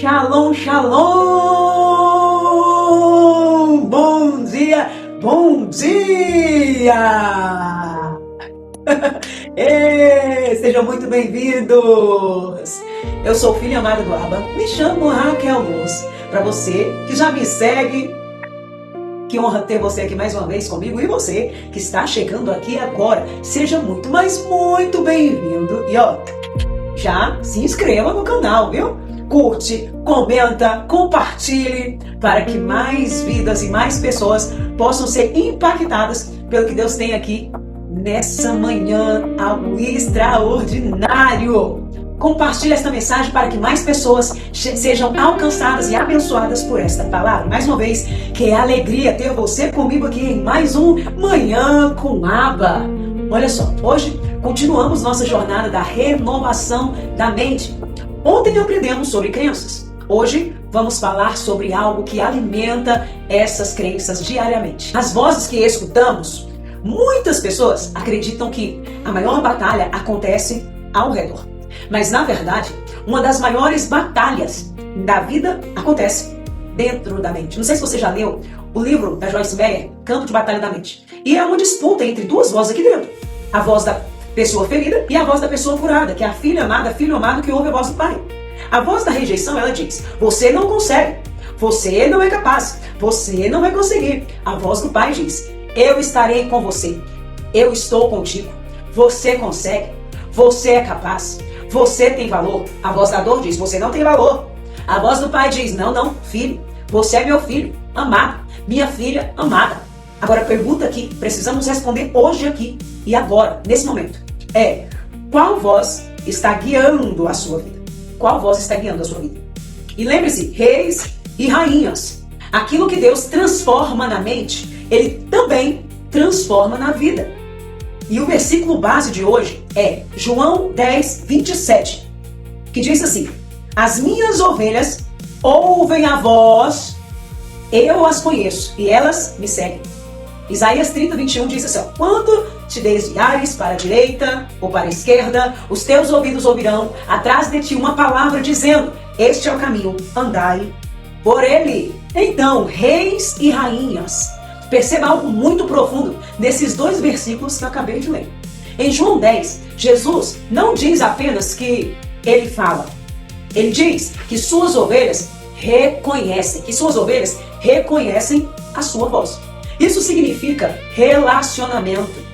Shalom, shalom! Bom dia, bom dia! Sejam muito bem-vindos! Eu sou filha amada do Abba, me chamo Raquel Luz. Para você que já me segue, que honra ter você aqui mais uma vez comigo, e você que está chegando aqui agora, seja muito, mas muito bem-vindo. E ó, já se inscreva no canal, viu? Curte, comenta, compartilhe, para que mais vidas e mais pessoas possam ser impactadas pelo que Deus tem aqui nessa manhã, algo extraordinário. Compartilhe esta mensagem para que mais pessoas sejam alcançadas e abençoadas por esta palavra. Mais uma vez, que alegria ter você comigo aqui em mais um Manhã com Abba. Olha só, hoje continuamos nossa jornada da renovação da mente. Ontem aprendemos sobre crenças. Hoje vamos falar sobre algo que alimenta essas crenças diariamente. As vozes que escutamos, muitas pessoas acreditam que a maior batalha acontece ao redor. Mas na verdade, uma das maiores batalhas da vida acontece dentro da mente. Não sei se você já leu o livro da Joyce Meyer, Campo de Batalha da Mente. E é uma disputa entre duas vozes aqui dentro. A voz da pessoa ferida e a voz da pessoa curada, que é a filha amada, filho amado que ouve a voz do pai. A voz da rejeição, ela diz: você não consegue, você não é capaz, você não vai conseguir. A voz do pai diz: eu estarei com você, eu estou contigo, você consegue, você é capaz, você tem valor. A voz da dor diz: você não tem valor. A voz do pai diz: não, filho, você é meu filho amado, minha filha amada. Agora a pergunta que precisamos responder hoje aqui e agora, nesse momento, é: qual voz está guiando a sua vida? Qual voz está guiando a sua vida? E lembre-se, reis e rainhas, aquilo que Deus transforma na mente, Ele também transforma na vida. E o versículo base de hoje é João 10, 27, que diz assim: as minhas ovelhas ouvem a voz, eu as conheço e elas me seguem. Isaías 30, 21 diz assim: quando te desviares para a direita ou para a esquerda, os teus ouvidos ouvirão atrás de ti uma palavra dizendo: este é o caminho, andai por ele. Então, reis e rainhas, perceba algo muito profundo nesses dois versículos que eu acabei de ler. Em João 10, Jesus não diz apenas que ele fala. Ele diz que suas ovelhas reconhecem a sua voz. Isso significa relacionamento,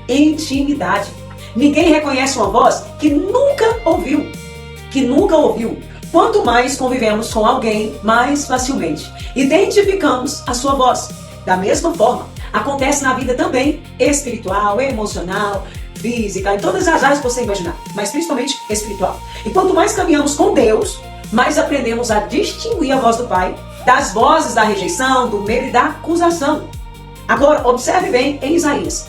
intimidade. Ninguém reconhece uma voz que nunca ouviu. Quanto mais convivemos com alguém, mais facilmente identificamos a sua voz. Da mesma forma, acontece na vida também espiritual, emocional, física, em todas as áreas que você imaginar, mas principalmente espiritual. E quanto mais caminhamos com Deus, mais aprendemos a distinguir a voz do Pai das vozes da rejeição, do medo e da acusação. Agora, observe bem em Isaías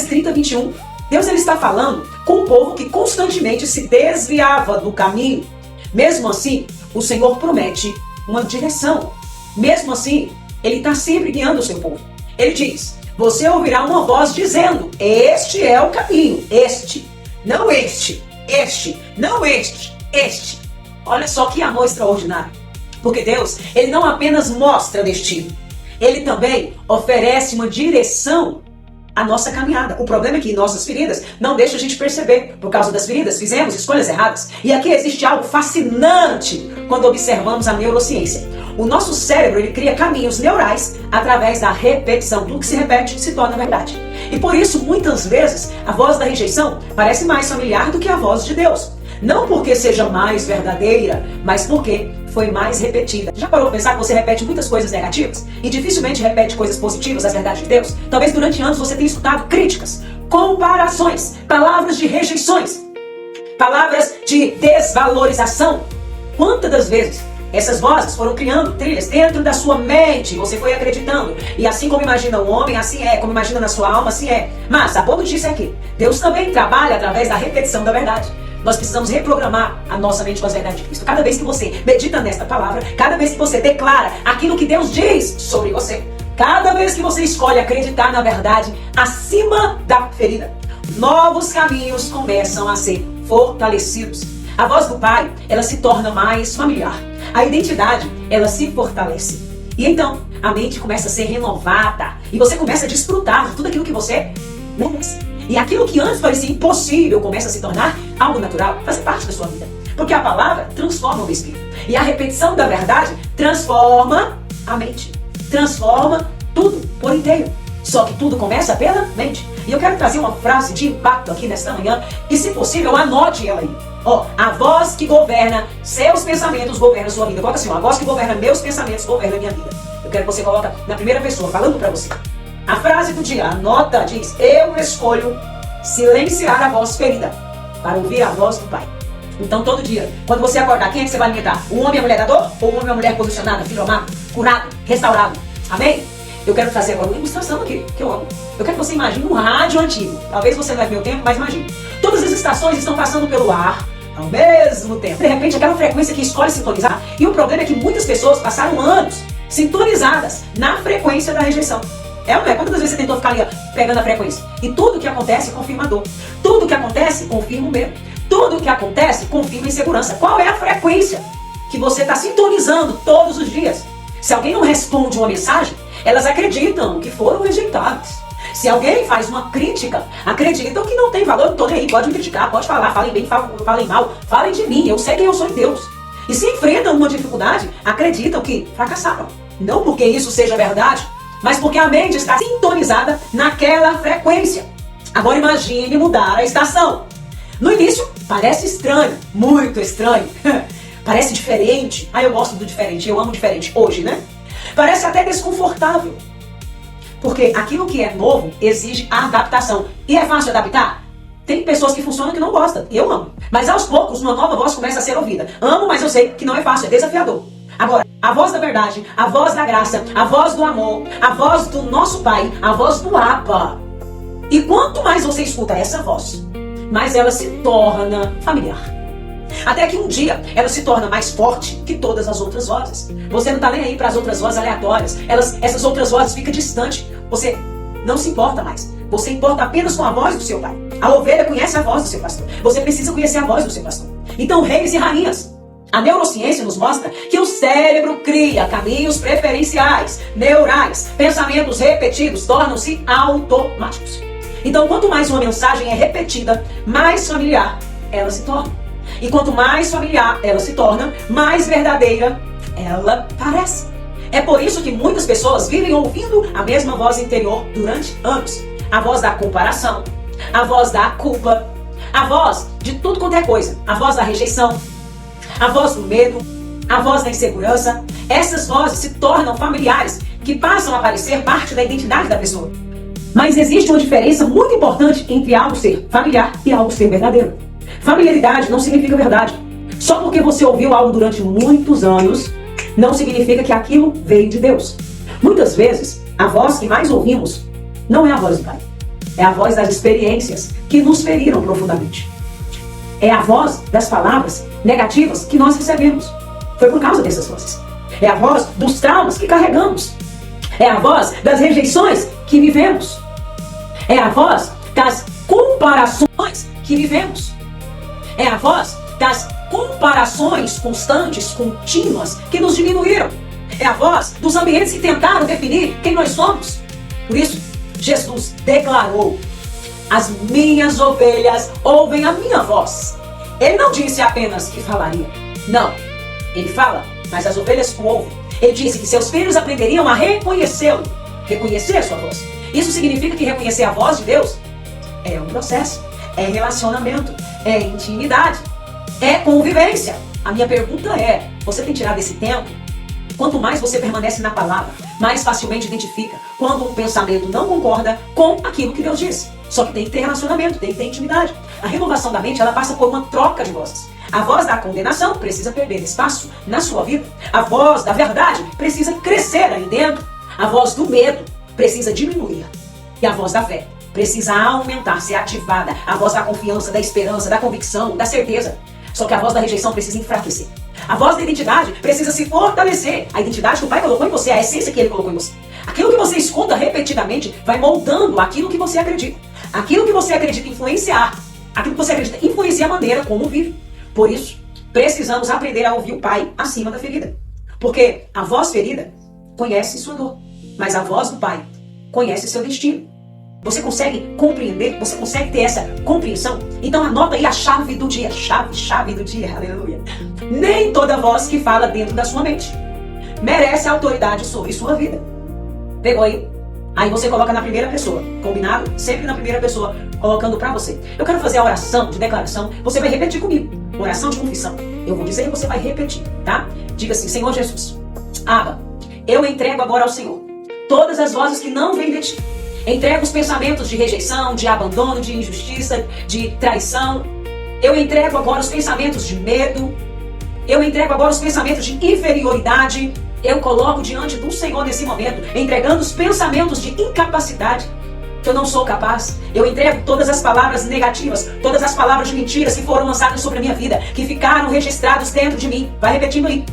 30, 21, Deus ele está falando com um povo que constantemente se desviava do caminho. Mesmo assim, o Senhor promete uma direção. Mesmo assim, Ele está sempre guiando o seu povo. Ele diz: você ouvirá uma voz dizendo: este é o caminho, este, não este, este, não este, este. Olha só que amor extraordinário. Porque Deus, Ele não apenas mostra destino, Ele também oferece uma direção à nossa caminhada. O problema é que nossas feridas não deixam a gente perceber. Por causa das feridas, fizemos escolhas erradas. E aqui existe algo fascinante quando observamos a neurociência. O nosso cérebro, ele cria caminhos neurais através da repetição. Tudo que se repete se torna verdade. E por isso, muitas vezes, a voz da rejeição parece mais familiar do que a voz de Deus. Não porque seja mais verdadeira, mas porque foi mais repetida. Já parou para pensar que você repete muitas coisas negativas e dificilmente repete coisas positivas das verdades de Deus? Talvez durante anos você tenha escutado críticas, comparações, palavras de rejeições, palavras de desvalorização. Quantas das vezes essas vozes foram criando trilhas dentro da sua mente, você foi acreditando, e assim como imagina o homem, assim é, como imagina na sua alma, assim é. Mas a boa notícia é que Deus também trabalha através da repetição da verdade. Nós precisamos reprogramar a nossa mente com as verdades de Cristo. Cada vez que você medita nesta palavra, cada vez que você declara aquilo que Deus diz sobre você, cada vez que você escolhe acreditar na verdade acima da ferida, novos caminhos começam a ser fortalecidos. A voz do Pai, ela se torna mais familiar. A identidade, ela se fortalece. E então, a mente começa a ser renovada. E você começa a desfrutar de tudo aquilo que você merece. E aquilo que antes parecia impossível começa a se tornar algo natural, fazer parte da sua vida. Porque a palavra transforma o espírito. E a repetição da verdade transforma a mente. Transforma tudo por inteiro. Só que tudo começa pela mente. E eu quero trazer uma frase de impacto aqui nesta manhã, que se possível anote ela aí. A voz que governa seus pensamentos governa sua vida. Coloca assim, a voz que governa meus pensamentos governa minha vida. Eu quero que você coloque na primeira pessoa, falando pra você. A frase do dia, anota, diz: eu escolho silenciar a voz ferida para ouvir a voz do Pai. Então todo dia, quando você acordar, quem é que você vai alimentar? O homem e a mulher da dor? Ou o homem e a mulher posicionada, filho amado, curado, restaurado? Amém? Eu quero trazer agora uma ilustração aqui, que eu amo. Eu quero que você imagine um rádio antigo. Talvez você não vai ver o tempo, mas imagine. Todas as estações estão passando pelo ar ao mesmo tempo. De repente, aquela frequência que escolhe sintonizar. E o problema é que muitas pessoas passaram anos sintonizadas na frequência da rejeição. É ou não é? Quantas vezes você tentou ficar ali, pegando a frequência? E tudo que acontece confirma a dor. Tudo que acontece confirma o medo. Tudo que acontece confirma a insegurança. Qual é a frequência que você está sintonizando todos os dias? Se alguém não responde uma mensagem, elas acreditam que foram rejeitadas. Se alguém faz uma crítica, acreditam que não tem valor. Não tô nem aí, pode me criticar, pode falar, falem bem, falem mal, falem de mim, eu sei quem eu sou em Deus. E se enfrentam uma dificuldade, acreditam que fracassaram. Não porque isso seja verdade, mas porque a mente está sintonizada naquela frequência. Agora imagine mudar a estação. No início, parece estranho, muito estranho. Parece diferente. Eu gosto do diferente, eu amo diferente hoje, né? Parece até desconfortável. Porque aquilo que é novo exige adaptação. E é fácil adaptar? Tem pessoas que funcionam que não gostam. Eu amo. Mas aos poucos, uma nova voz começa a ser ouvida. Amo, mas eu sei que não é fácil, é desafiador. Agora, a voz da verdade, a voz da graça, a voz do amor, a voz do nosso Pai, a voz do Abba. E quanto mais você escuta essa voz, mais ela se torna familiar. Até que um dia ela se torna mais forte que todas as outras vozes. Você não está nem aí para as outras vozes aleatórias. Essas outras vozes ficam distantes. Você não se importa mais. Você importa apenas com a voz do seu Pai. A ovelha conhece a voz do seu pastor. Você precisa conhecer a voz do seu pastor. Então, reis e rainhas, a neurociência nos mostra que o cérebro cria caminhos preferenciais, neurais, pensamentos repetidos tornam-se automáticos. Então, quanto mais uma mensagem é repetida, mais familiar ela se torna. E quanto mais familiar ela se torna, mais verdadeira ela parece. É por isso que muitas pessoas vivem ouvindo a mesma voz interior durante anos. A voz da comparação, a voz da culpa, a voz de tudo quanto é coisa. A voz da rejeição, a voz do medo, a voz da insegurança. Essas vozes se tornam familiares, que passam a parecer parte da identidade da pessoa. Mas existe uma diferença muito importante entre algo ser familiar e algo ser verdadeiro. Familiaridade não significa verdade. Só porque você ouviu algo durante muitos anos, não significa que aquilo veio de Deus. Muitas vezes, a voz que mais ouvimos não é a voz do Pai. É a voz das experiências que nos feriram profundamente. É a voz das palavras negativas que nós recebemos. Foi por causa dessas vozes. É a voz dos traumas que carregamos. É a voz das rejeições que vivemos. É a voz das comparações que vivemos. É a voz das comparações constantes, contínuas, que nos diminuíram. É a voz dos ambientes que tentaram definir quem nós somos. Por isso, Jesus declarou: as minhas ovelhas ouvem a minha voz. Ele não disse apenas que falaria. Não, ele fala, mas as ovelhas o ouvem. Ele disse que seus filhos aprenderiam a reconhecê-lo, reconhecer a sua voz. Isso significa que reconhecer a voz de Deus é um processo, é relacionamento, é intimidade, é convivência. A minha pergunta é: você tem tirado esse tempo? Quanto mais você permanece na palavra, mais facilmente identifica quando um pensamento não concorda com aquilo que Deus disse. Só que tem que ter relacionamento, tem que ter intimidade. A renovação da mente, ela passa por uma troca de vozes. A voz da condenação precisa perder espaço na sua vida. A voz da verdade precisa crescer aí dentro. A voz do medo precisa diminuir. E a voz da fé precisa aumentar, ser ativada. A voz da confiança, da esperança, da convicção, da certeza. Só que a voz da rejeição precisa enfraquecer. A voz da identidade precisa se fortalecer. A identidade que o Pai colocou em você, a essência que Ele colocou em você. Aquilo que você escuta repetidamente vai moldando aquilo que você acredita. Aquilo que você acredita influenciar. Aquilo que você acredita influencia a maneira como vive. Por isso, precisamos aprender a ouvir o Pai acima da ferida. Porque a voz ferida conhece sua dor, mas a voz do Pai conhece seu destino. Você consegue compreender? Você consegue ter essa compreensão? Então anota aí a chave do dia. Chave do dia, aleluia. Nem toda voz que fala dentro da sua mente merece autoridade sobre sua vida. Pegou aí? Aí você coloca na primeira pessoa, combinado? Sempre na primeira pessoa, colocando pra você. Eu quero fazer a oração de declaração, você vai repetir comigo. Oração de confissão. Eu vou dizer e você vai repetir, tá? Diga assim: Senhor Jesus, Abba, eu entrego agora ao Senhor todas as vozes que não vêm de ti. Entrego os pensamentos de rejeição, de abandono, de injustiça, de traição. Eu entrego agora os pensamentos de medo. Eu entrego agora os pensamentos de inferioridade. Eu coloco diante do Senhor nesse momento, entregando os pensamentos de incapacidade, que eu não sou capaz. Eu entrego todas as palavras negativas, todas as palavras de mentiras que foram lançadas sobre a minha vida, que ficaram registrados dentro de mim. Vai repetindo aí.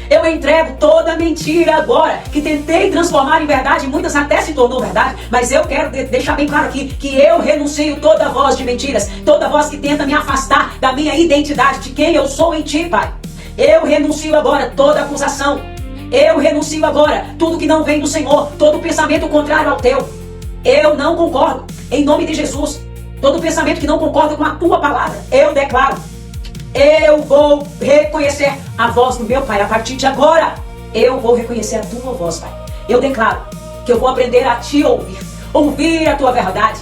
Eu entrego toda mentira agora, que tentei transformar em verdade, muitas até se tornou verdade, mas eu quero deixar bem claro aqui, que eu renuncio toda voz de mentiras, toda voz que tenta me afastar da minha identidade, de quem eu sou em ti, Pai. Eu renuncio agora toda acusação, eu renuncio agora tudo que não vem do Senhor, todo pensamento contrário ao teu. Eu não concordo, em nome de Jesus, todo pensamento que não concorda com a tua palavra, eu declaro. Eu vou reconhecer a voz do meu Pai. A partir de agora, eu vou reconhecer a tua voz, Pai. Eu declaro que eu vou aprender a te ouvir. Ouvir a tua verdade.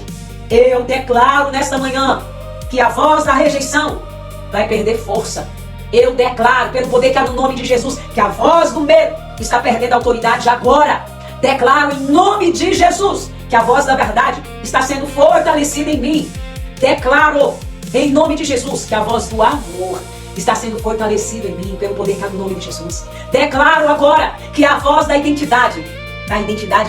Eu declaro nesta manhã que a voz da rejeição vai perder força. Eu declaro, pelo poder que há no nome de Jesus, que a voz do medo está perdendo autoridade agora. Declaro em nome de Jesus que a voz da verdade está sendo fortalecida em mim. Declaro em nome de Jesus, que a voz do amor está sendo fortalecida em mim pelo poder que há no nome de Jesus. Declaro agora que a voz da identidade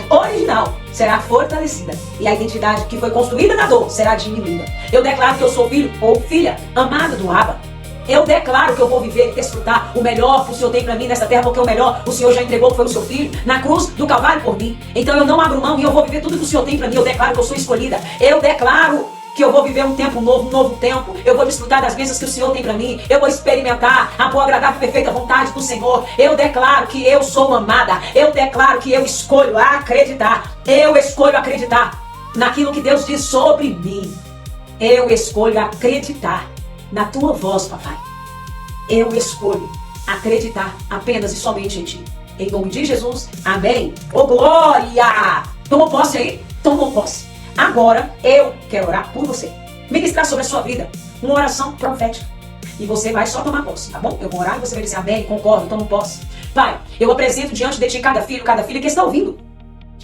original, será fortalecida. E a identidade que foi construída na dor será diminuída. Eu declaro que eu sou filho ou filha amada do Abba. Eu declaro que eu vou viver e desfrutar o melhor que o Senhor tem para mim nessa terra, porque o melhor o Senhor já entregou, que foi o seu filho, na cruz do Calvário por mim. Então eu não abro mão e eu vou viver tudo que o Senhor tem para mim. Eu declaro que eu sou escolhida. Eu declaro que eu vou viver um tempo novo, um novo tempo. Eu vou desfrutar das bênçãos que o Senhor tem para mim. Eu vou experimentar a boa, agradável e perfeita vontade do Senhor. Eu declaro que eu sou amada. Eu declaro que eu escolho acreditar. Eu escolho acreditar naquilo que Deus diz sobre mim. Eu escolho acreditar na tua voz, papai. Eu escolho acreditar apenas e somente em ti. Em nome de Jesus, amém. Ô glória! Tomou posse aí? Tomou posse. Agora eu quero orar por você, ministrar sobre a sua vida uma oração profética. E você vai só tomar posse, tá bom? Eu vou orar e você vai dizer amém, concordo, tomo posse. Pai, eu apresento diante de ti cada filho que está ouvindo,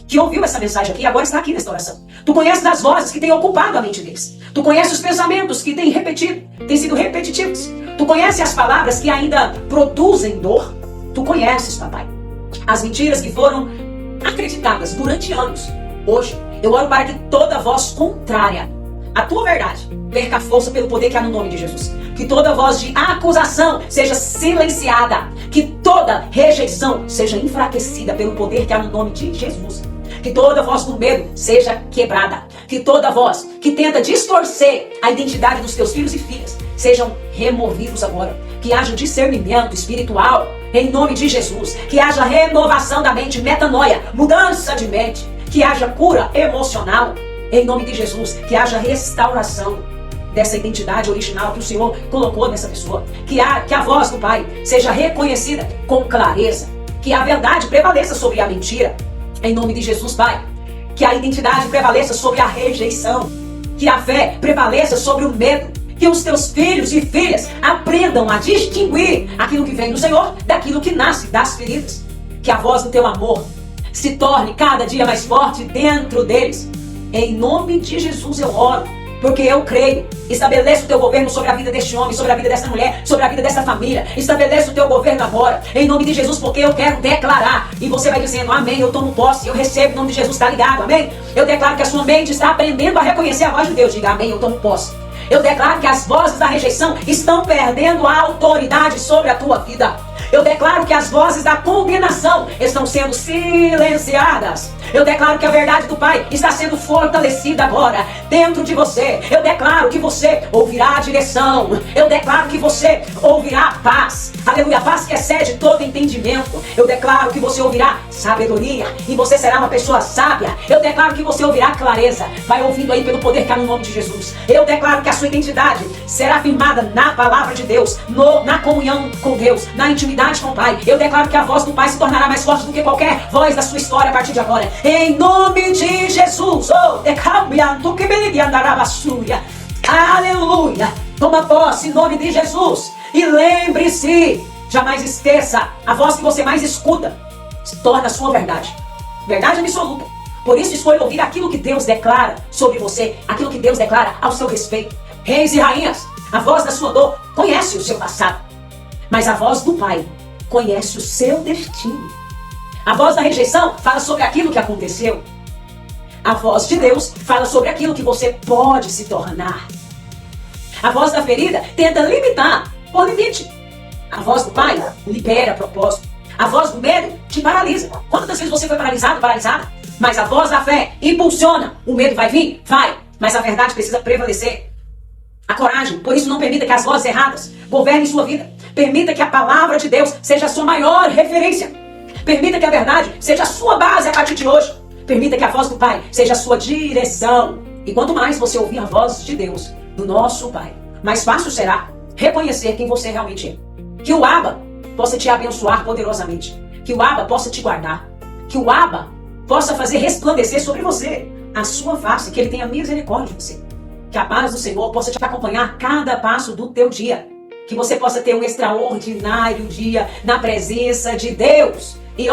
que ouviu essa mensagem aqui e agora está aqui nesta oração. Tu conheces as vozes que têm ocupado a mente deles. Tu conheces os pensamentos que têm sido repetitivos. Tu conheces as palavras que ainda produzem dor. Tu conheces, papai, as mentiras que foram acreditadas durante anos. Hoje, eu oro para que toda voz contrária à tua verdade perca a força pelo poder que há no nome de Jesus. Que toda voz de acusação seja silenciada. Que toda rejeição seja enfraquecida pelo poder que há no nome de Jesus. Que toda voz do medo seja quebrada. Que toda voz que tenta distorcer a identidade dos teus filhos e filhas sejam removidos agora. Que haja discernimento espiritual em nome de Jesus. Que haja renovação da mente, metanoia, mudança de mente. Que haja cura emocional, em nome de Jesus. Que haja restauração dessa identidade original que o Senhor colocou nessa pessoa. Que a voz do Pai seja reconhecida com clareza. Que a verdade prevaleça sobre a mentira, em nome de Jesus, Pai. Que a identidade prevaleça sobre a rejeição. Que a fé prevaleça sobre o medo. Que os teus filhos e filhas aprendam a distinguir aquilo que vem do Senhor daquilo que nasce das feridas. Que a voz do teu amor se torne cada dia mais forte dentro deles. Em nome de Jesus eu oro, porque eu creio. Estabeleça o teu governo sobre a vida deste homem, sobre a vida desta mulher, sobre a vida desta família. Estabeleça o teu governo agora, em nome de Jesus, porque eu quero declarar. E você vai dizendo, amém, eu tomo posse, eu recebo, em nome de Jesus, está ligado, amém? Eu declaro que a sua mente está aprendendo a reconhecer a voz de Deus. Diga, amém, eu tomo posse. Eu declaro que as vozes da rejeição estão perdendo a autoridade sobre a tua vida. Eu declaro que as vozes da condenação estão sendo silenciadas. Eu declaro que a verdade do Pai está sendo fortalecida agora. dentro de você. Eu declaro que você ouvirá a direção. Eu declaro que você ouvirá a paz. Aleluia, a paz que excede todo entendimento. Eu declaro que você ouvirá sabedoria e você será uma pessoa sábia. Eu declaro que você ouvirá clareza. Vai ouvindo aí pelo poder que há no nome de Jesus. Eu declaro que a sua identidade será firmada na palavra de Deus, na comunhão com Deus, na intimidade com o Pai. Eu declaro que a voz do Pai se tornará mais forte do que qualquer voz da sua história a partir de agora. Em nome de Jesus. Aleluia. Toma posse em nome de Jesus. E lembre-se, jamais esqueça, a voz que você mais escuta se torna a sua verdade. Verdade absoluta. Por isso escolha ouvir aquilo que Deus declara sobre você, aquilo que Deus declara ao seu respeito. Reis e rainhas, a voz da sua dor conhece o seu passado, mas a voz do Pai conhece o seu destino. A voz da rejeição fala sobre aquilo que aconteceu. A voz de Deus fala sobre aquilo que você pode se tornar. A voz da ferida tenta limitar por limite. A voz do Pai libera propósito. A voz do medo te paralisa. Quantas vezes você foi paralisado, paralisada? Mas a voz da fé impulsiona. O medo vai vir? Vai. Mas a verdade precisa prevalecer. A coragem. Por isso não permita que as vozes erradas governem sua vida. Permita que a palavra de Deus seja a sua maior referência. Permita que a verdade seja a sua base a partir de hoje. Permita que a voz do Pai seja a sua direção. E quanto mais você ouvir a voz de Deus, do nosso Pai, mais fácil será reconhecer quem você realmente é. Que o Abba possa te abençoar poderosamente. Que o Abba possa te guardar. Que o Abba possa fazer resplandecer sobre você a sua face. Que Ele tenha misericórdia de você. Que a paz do Senhor possa te acompanhar cada passo do teu dia. Que você possa ter um extraordinário dia na presença de Deus. E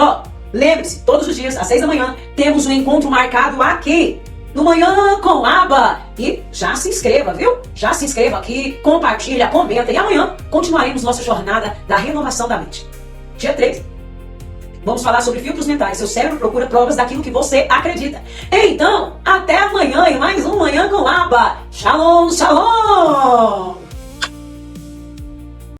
lembre-se, todos os dias, às 6 da manhã, temos um encontro marcado aqui, no Manhã com Abba. E já se inscreva, viu? Já se inscreva aqui, compartilha, comenta. E amanhã continuaremos nossa jornada da renovação da mente. Dia 3. Vamos falar sobre filtros mentais. Seu cérebro procura provas daquilo que você acredita. Então, até amanhã em mais um Manhã com Abba. Shalom, shalom!